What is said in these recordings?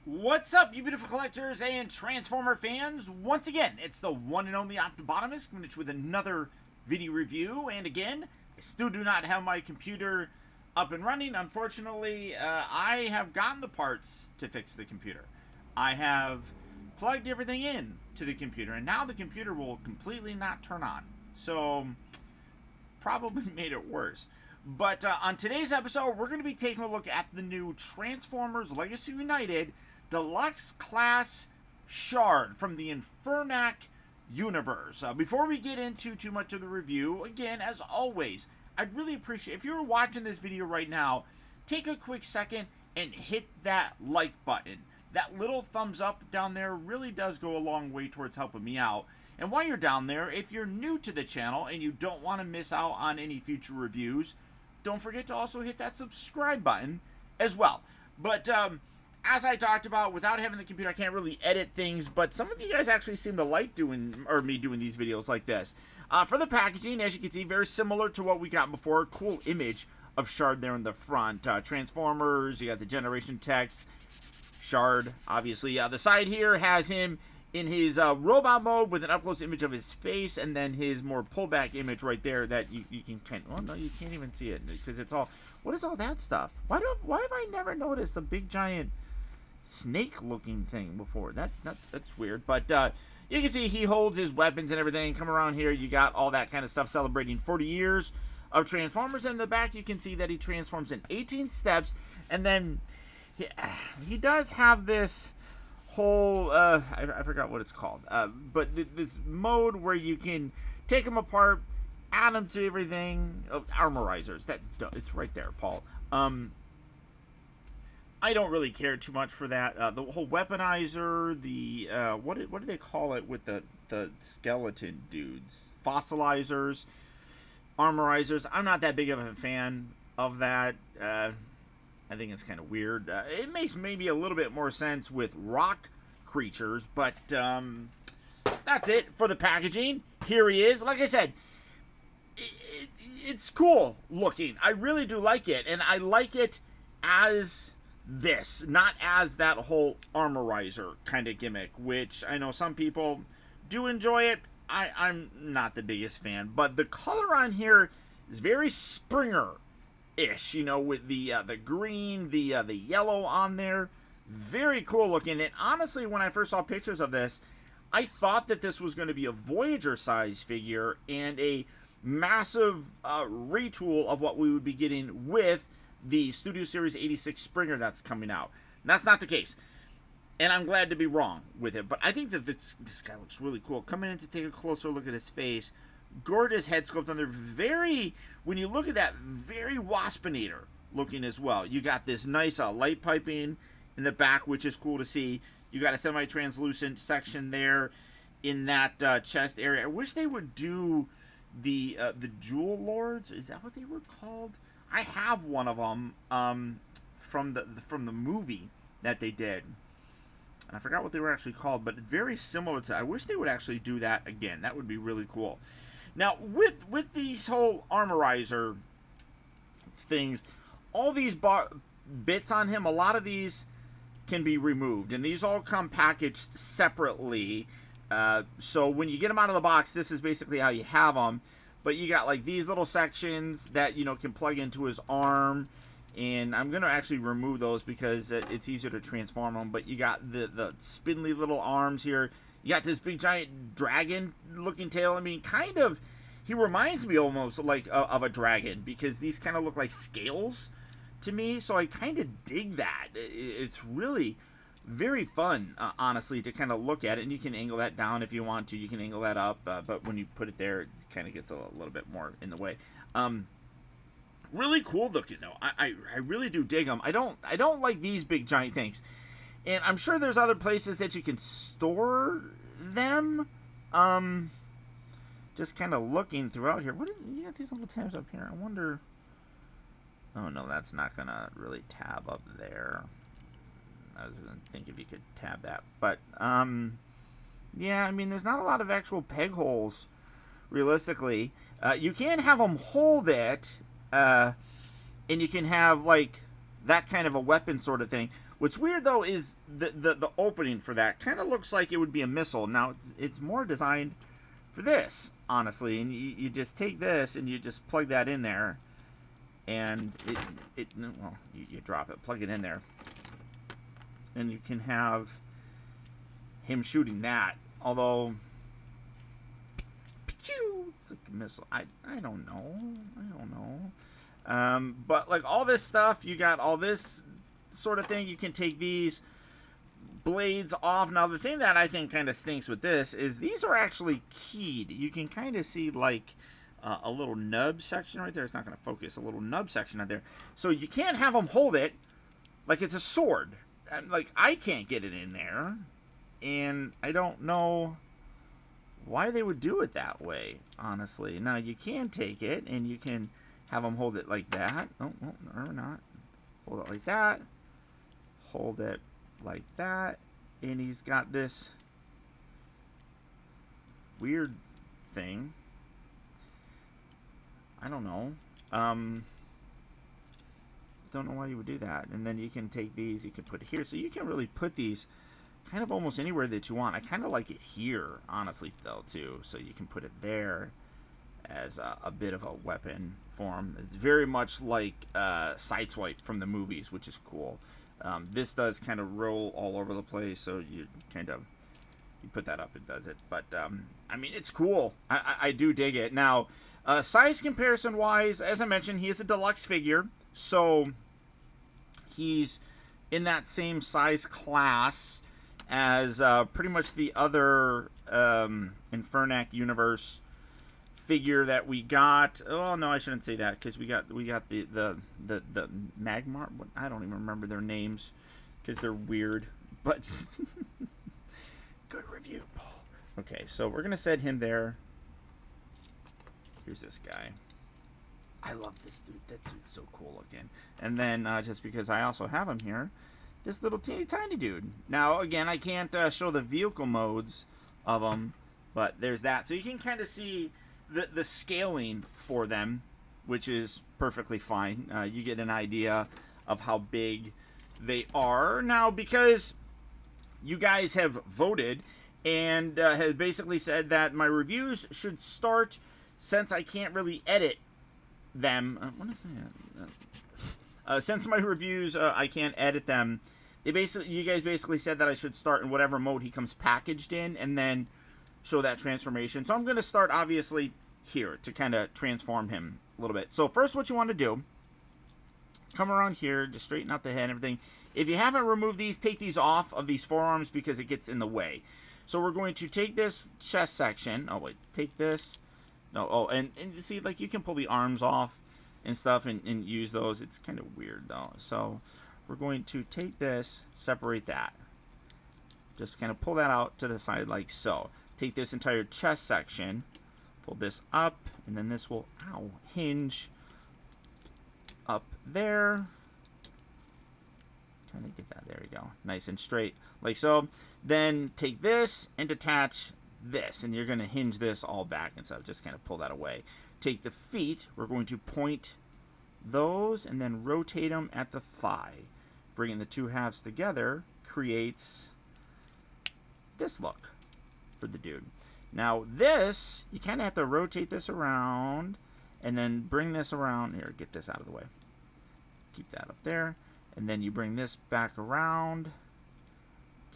What's up, you beautiful collectors and Transformer fans? Once again, it's the one and only Optibotimus coming at you with another video review. And again, I still do not have my computer up and running. Unfortunately, I have gotten the parts to fix the computer. I have plugged everything in to the computer, and now the computer will completely not turn on. So, probably made it worse. But on today's episode, we're going to be taking a look at the new Transformers Legacy United Deluxe Class SHARD from the Infernac universe. Before we get into too much of the review, again, as always, I'd really appreciate if you're watching this video right now, take a quick second and hit that like button. That little thumbs up down there really does go a long way towards helping me out. And while you're down there, if you're new to the channel and you don't want to miss out on any future reviews, don't forget to also hit that subscribe button as well. But as I talked about, without having the computer, I can't really edit things, but some of you guys actually seem to like me doing these videos like this. For the packaging, as you can see, very similar to what we got before. Cool image of SHARD there in the front. Transformers, you got the generation text, SHARD, obviously. The side here has him in his robot mode with an up-close image of his face, and then his more pullback image right there that you can kind of, well, no, you can't even see it because it's all, what is all that stuff? Why have I never noticed the big giant snake-looking thing before? That's weird, but you can see he holds his weapons and everything. Come around here, you got all that kind of stuff celebrating 40 years of Transformers. In the back, you can see that he transforms in 18 steps, and then he does have this whole I forgot what it's called, but this mode where you can take them apart, add them to everything. Armorizers, it's right there, Paul. I don't really care too much for that. The whole weaponizer, the what do they call it with the skeleton dudes? Fossilizers, armorizers. I'm not that big of a fan of that. I think it's kind of weird. It makes maybe a little bit more sense with rock creatures, but that's it for the packaging. Here he is. Like I said, it's cool looking. I really do like it, and I like it as this, not as that whole armorizer kind of gimmick, which I know some people do enjoy it. I'm not the biggest fan, but the color on here is very Springer-ish, you know, with the green, the yellow on there. Very cool looking. And honestly, when I first saw pictures of this, I thought that this was going to be a Voyager size figure and a massive retool of what we would be getting with the Studio Series 86 Springer that's coming out. And that's not the case, and I'm glad to be wrong with it. But I think that this guy looks really cool. Coming in to take a closer look at his face, gorgeous head sculpt on there. Very, when you look at that, very Waspinator looking as well. You got this nice light piping in the back, which is cool to see. You got a semi-translucent section there in that chest area. I wish they would do the Jewel Lords. Is that what they were called? I have one of them from the movie that they did, and I forgot what they were actually called, but very similar to. I wish they would actually do that again. That would be really cool. Now with these whole armorizer things, all these bits on him, a lot of these can be removed, and these all come packaged separately. So when you get them out of the box, this is basically how you have them. But you got like these little sections that, you know, can plug into his arm. And I'm going to actually remove those because it's easier to transform them. But you got the spindly little arms here. You got this big giant dragon looking tail. I mean, kind of, he reminds me almost like of a dragon, because these kind of look like scales to me. So I kind of dig that. It's really very fun, honestly, to kind of look at it. And you can angle that down if you want to. You can angle that up, but when you put it there, it kind of gets a little bit more in the way. Really cool looking though. I really do dig them. I don't like these big giant things, and I'm sure there's other places that you can store them. Just kind of looking throughout here. You got these little tabs up here. I wonder. Oh no, that's not gonna really tab up there. I was going to think if you could tab that. But, yeah, I mean, there's not a lot of actual peg holes, realistically. You can have them hold it, and you can have, like, that kind of a weapon sort of thing. What's weird, though, is the opening for that kind of looks like it would be a missile. Now, it's more designed for this, honestly. And you just take this and you just plug that in there. And well, you drop it, plug it in there. And you can have him shooting that. Although, it's like a missile. I don't know. But like all this stuff, you got all this sort of thing. You can take these blades off. Now the thing that I think kind of stinks with this is these are actually keyed. You can kind of see like a little nub section right there. It's not going to focus. A little nub section right there. So you can't have them hold it like it's a sword. And like I can't get it in there, and I don't know why they would do it that way, honestly. Now you can take it and you can have them hold it like that. Oh, or not. Hold it like that. Hold it like that. And he's got this weird thing. I don't know. Don't know why you would do that. And then you can take these, you can put it here. So you can really put these kind of almost anywhere that you want. I kind of like it here, honestly, though, too. So you can put it there as a bit of a weapon form. It's very much like Sideswipe from the movies, which is cool. This does kind of roll all over the place, so you kind of you put that up, it does it. But I mean, it's cool. I do dig it. Now, size comparison wise, as I mentioned, he is a deluxe figure, so he's in that same size class as pretty much the other Infernac universe figure that we got. Oh no, I shouldn't say that, because we got the Magmar. I don't even remember their names because they're weird. But good review, Paul. Okay, so we're gonna set him there. Here's this guy. I love this dude. That dude's so cool looking. And then just because I also have him here, this little teeny tiny dude. Now again, I can't show the vehicle modes of them, but there's that. So you can kind of see the scaling for them, which is perfectly fine. You get an idea of how big they are. Now, because you guys have voted and have basically said that my reviews should start, since I can't really edit them. What is that? Since my reviews, I can't edit them. You guys basically said that I should start in whatever mode he comes packaged in, and then show that transformation. So I'm going to start, obviously, here to kind of transform him a little bit. So first, what you want to do, come around here, just straighten out the head and everything. If you haven't removed these, take these off of these forearms because it gets in the way. So we're going to take this chest section. Oh, wait, take this. No, oh, and see, like, you can pull the arms off and stuff and use those. It's kind of weird, though. So we're going to take this, separate that. Just kind of pull that out to the side like so. Take this entire chest section, pull this up, and then this will, hinge up there. Trying to get that, there we go. Nice and straight, like so. Then take this and attach this, and you're going to hinge this all back and stuff. Just kind of pull that away. Take the feet, we're going to point those and then rotate them at the thigh. Bringing the two halves together creates this look for the dude. Now this, you kind of have to rotate this around and then bring this around. Here, get this out of the way. Keep that up there. And then you bring this back around,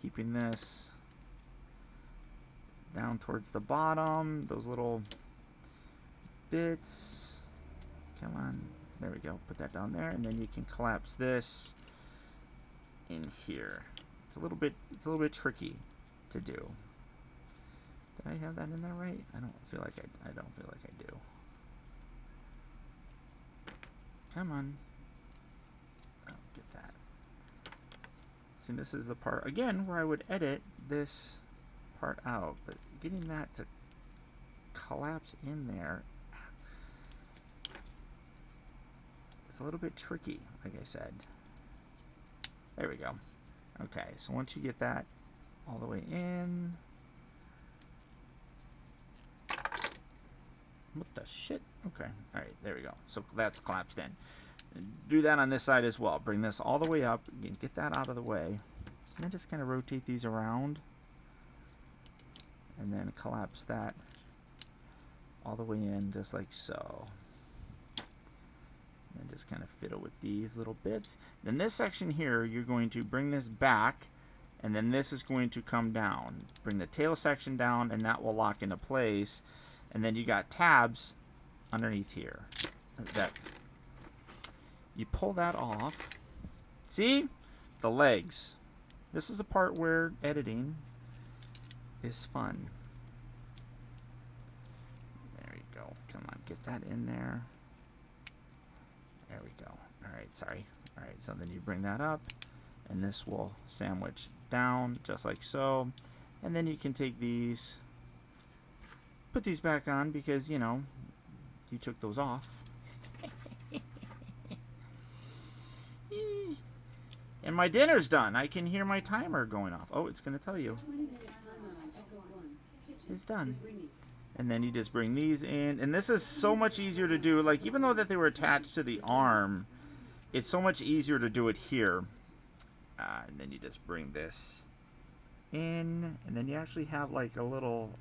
keeping this down towards the bottom. Those little bits. Come on. There we go. Put that down there. And then you can collapse this in here. It's a little bit tricky to do. Did I have that in there right? I don't feel like I do. Come on. Oh, get that. See, this is the part again where I would edit this part out, but getting that to collapse in there, it's a little bit tricky, like I said. There we go. Okay, so once you get that all the way in, what the shit? Okay, all right, there we go. So that's collapsed in. do that on this side as well. Bring this all the way up. Again, get that out of the way. And then just kind of rotate these around. And then collapse that all the way in, just like so. And just kind of fiddle with these little bits. Then this section here, you're going to bring this back, and then this is going to come down. Bring the tail section down, and that will lock into place. And then you got tabs underneath here. That you pull that off. See? The legs. This is the part where editing is fun. There you go. Come on, get that in there. There we go. Alright, sorry. Alright, so then you bring that up, and this will sandwich down, just like so. And then you can take these, put these back on, because, you know, you took those off. And my dinner's done. I can hear my timer going off. Oh, it's going to tell you. It's done. And then you just bring these in. And this is so much easier to do. Like, even though that they were attached to the arm, it's so much easier to do it here. And then you just bring this in. And then you actually have like a little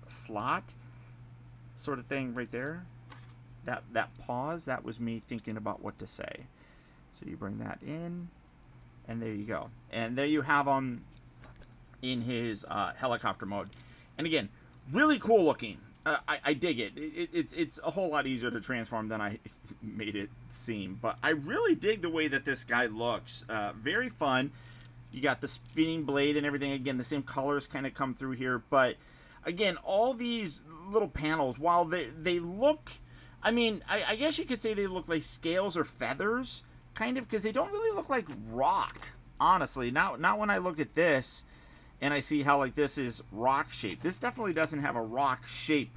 slot sort of thing right there. That pause, that was me thinking about what to say. So you bring that in. And there you go. And there you have him in his helicopter mode. And again, really cool looking. I dig it. It's a whole lot easier to transform than I made it seem. But I really dig the way that this guy looks. Very fun. You got the spinning blade and everything. Again, the same colors kind of come through here. But again, all these little panels, while they look... I mean, I guess you could say they look like scales or feathers. Kind of, because they don't really look like rock, honestly. Not when I look at this and I see how like this is rock shaped. This definitely doesn't have a rock shape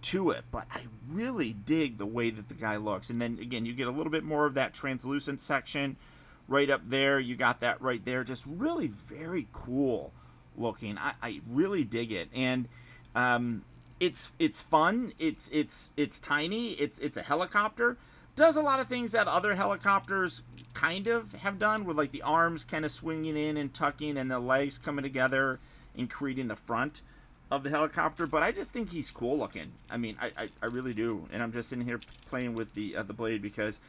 to it, but I really dig the way that the guy looks. And then again, you get a little bit more of that translucent section right up there. You got that right there. Just really very cool looking. I really dig it. And it's fun. It's tiny. It's a helicopter. Does a lot of things that other helicopters kind of have done, with like the arms kind of swinging in and tucking and the legs coming together and creating the front of the helicopter. But I just think he's cool looking. I mean, I really do. And I'm just sitting here playing with the blade because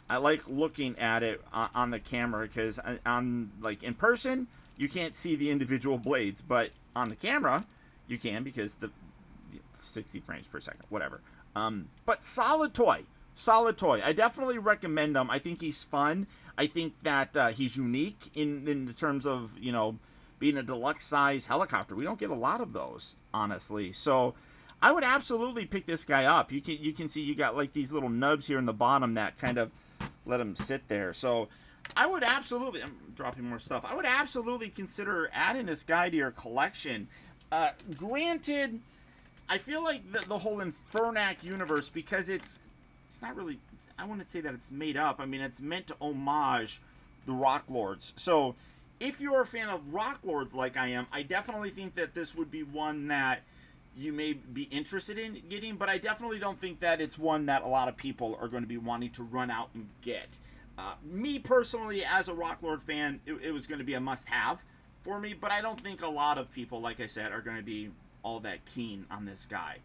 I like looking at it on the camera, because on like in person you can't see the individual blades, but on the camera you can, because the 60 frames per second, whatever. But solid toy. Solid toy. I definitely recommend him. I think he's fun. I think that he's unique in the terms of, you know, being a deluxe size helicopter. We don't get a lot of those, honestly. So I would absolutely pick this guy up. You can see you got like these little nubs here in the bottom that kind of let him sit there. So I would absolutely, I'm dropping more stuff. I would absolutely consider adding this guy to your collection. Granted, I feel like the whole Infernac universe, because it's not really, I wouldn't say that it's made up. I mean, it's meant to homage the Rock Lords. So if you're a fan of Rock Lords like I am, I definitely think that this would be one that you may be interested in getting, but I definitely don't think that it's one that a lot of people are going to be wanting to run out and get. Me personally, as a Rock Lord fan, it was going to be a must-have for me, but I don't think a lot of people, like I said, are going to be all that keen on this guy.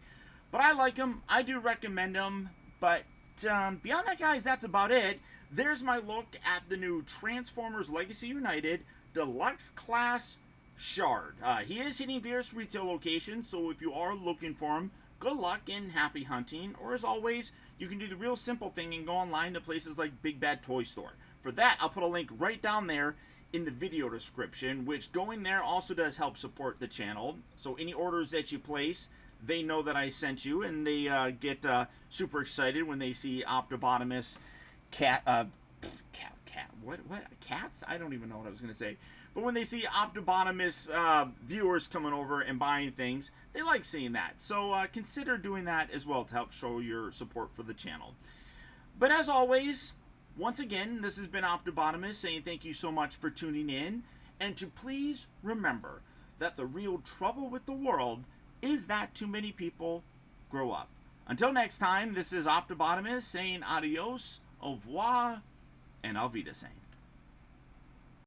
But I like him. I do recommend him, but beyond that, guys, that's about it. There's my look at the new Transformers Legacy United Deluxe Class Shard. He is hitting various retail locations, so if you are looking for him, good luck and happy hunting. Or as always, you can do the real simple thing and go online to places like Big Bad Toy Store. For that, I'll put a link right down there in the video description, which going there also does help support the channel. So any orders that you place, they know that I sent you, and they get super excited when they see Optibotimus cats? I don't even know what I was going to say. But when they see Optibotimus viewers coming over and buying things, they like seeing that. So consider doing that as well to help show your support for the channel. But as always, once again, this has been Optibotimus saying thank you so much for tuning in. And to please remember that the real trouble with the world is that too many people grow up. Until next time, this is Optibotimus saying adios, Au revoir, and auf Wiedersehen.